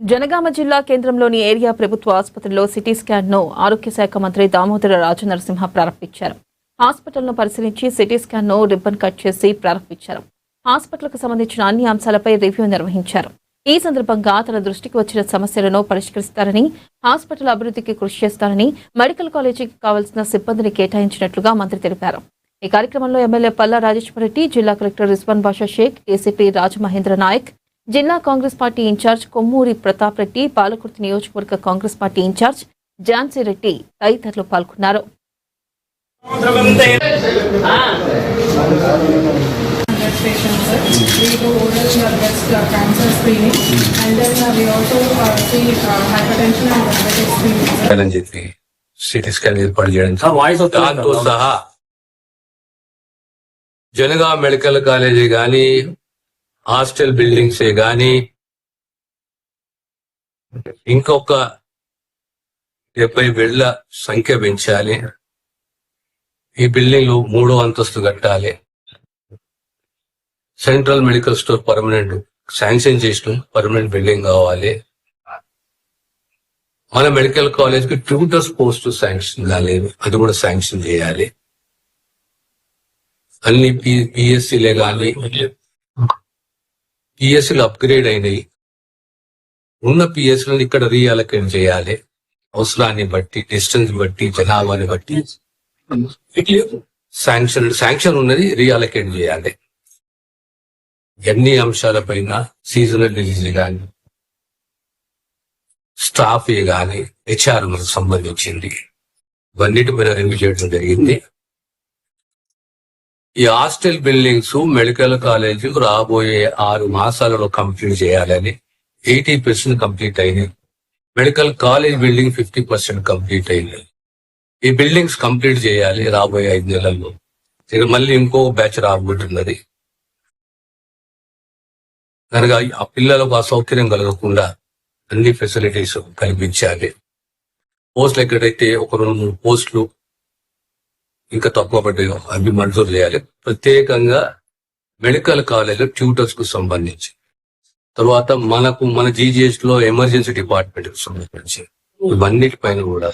జనగామ జిల్లా కేంద్రంలోని ఏరియా ప్రభుత్వ ఆసుపత్రిలో సిటీ స్కాన్ ను ఆరోగ్య శాఖ మంత్రి దామోదర రాజనరసింహ ప్రారంభించారు. హాస్పిటల్ను పరిశీలించి సిటీ స్కాన్ ను రిబ్బన్ కట్ చేసి ప్రారంభించారు. హాస్పిటల్కు సంబంధించిన అన్ని అంశాలపై రివ్యూ నిర్వహించారు. ఈ సందర్భంగా తన దృష్టికి వచ్చిన సమస్యలను పరిష్కరిస్తారని, హాస్పిటల్ అభివృద్ధికి కృషి చేస్తారని, మెడికల్ కాలేజీకి కావాల్సిన సిబ్బందిని కేటాయించినట్లుగా మంత్రి తెలిపారు. ఈ కార్యక్రమంలో ఎమ్మెల్యే పల్లా రాజేశ్వరరెడ్డి, జిల్లా కలెక్టర్ రిజ్వాన్ బాషా షేక్, ఏసీపీ రాజమహేంద్ర నాయక్, జిల్లా కాంగ్రెస్ పార్టీ ఇన్ఛార్జ్ కొమ్మూరి ప్రతాప్ రెడ్డి, పాలకుర్తి నియోజకవర్గ కాంగ్రెస్ పార్టీ ఇన్ఛార్జ్ ఝాన్సీ రెడ్డి తదితరులు పాల్గొన్నారు. We do oral breast cancer screening, and then we also see hypertension and diabetes screening. CT scan ఏర్పాటు చేయడం దాంతో సహా జనగామ మెడికల్ కాలేజీ గాని, హాస్టల్ బిల్డింగ్స్ గాని, ఇంకొక 70 బెడ్ల సంఖ్య పెంచాలి. ఈ బిల్డింగ్ 3వ అంతస్తు కట్టాలి. Central medical store permanent sanction చేసిన పర్మనెంట్ బిల్డింగ్ కావాలి. మన మెడికల్ కాలేజ్ కి ట్యూటర్స్ పోస్ట్ శాంక్షన్ కాలేదు, అది కూడా శాంక్షన్ చేయాలి. అన్ని పిఎస్సీలే కానీ పిఎస్సీలు అప్గ్రేడ్ అయినాయి. ఉన్న పిఎస్సీలను ఇక్కడ రీఅలొకేట్ చేయాలి. అవసరాన్ని బట్టి, డిస్టెన్స్ బట్టి, జనాభాని బట్టి శాంక్షన్ ఉన్నది రీఅలొకేట్ చేయాలి. ఎన్ని అంశాలపైన సీజనల్ డిసీజ్ కానీ, స్టాఫ్ కానీ, హెచ్ఆర్ సంబంధించింది ఇవన్నిటి మీద రివ్యూ చేయడం జరిగింది. ఈ హాస్టల్ బిల్డింగ్స్ మెడికల్ కాలేజ్ రాబోయే 6 మాసాలలో కంప్లీట్ చేయాలని 80% కంప్లీట్ అయినాయి. మెడికల్ కాలేజ్ బిల్డింగ్ 50% కంప్లీట్ అయింది. ఈ బిల్డింగ్స్ కంప్లీట్ చేయాలి రాబోయే 5 నెలల్లో. మళ్ళీ ఇంకో బ్యాచ్ రాబోతున్నది కనుక ఆ పిల్లలకు అసౌకర్యం కలగకుండా అన్ని ఫెసిలిటీస్ కల్పించాలి. పోస్టులు ఎక్కడైతే 1-2-3 పోస్టులు ఇంకా తక్కువ పడ్డాయో అవి మంజూరు చేయాలి. ప్రత్యేకంగా మెడికల్ కాలేజ్ ట్యూటర్స్ కు సంబంధించి, తర్వాత మన జీజీహెచ్ లో ఎమర్జెన్సీ డిపార్ట్మెంట్ కు సంబంధించి ఇవన్నిటిపైన కూడా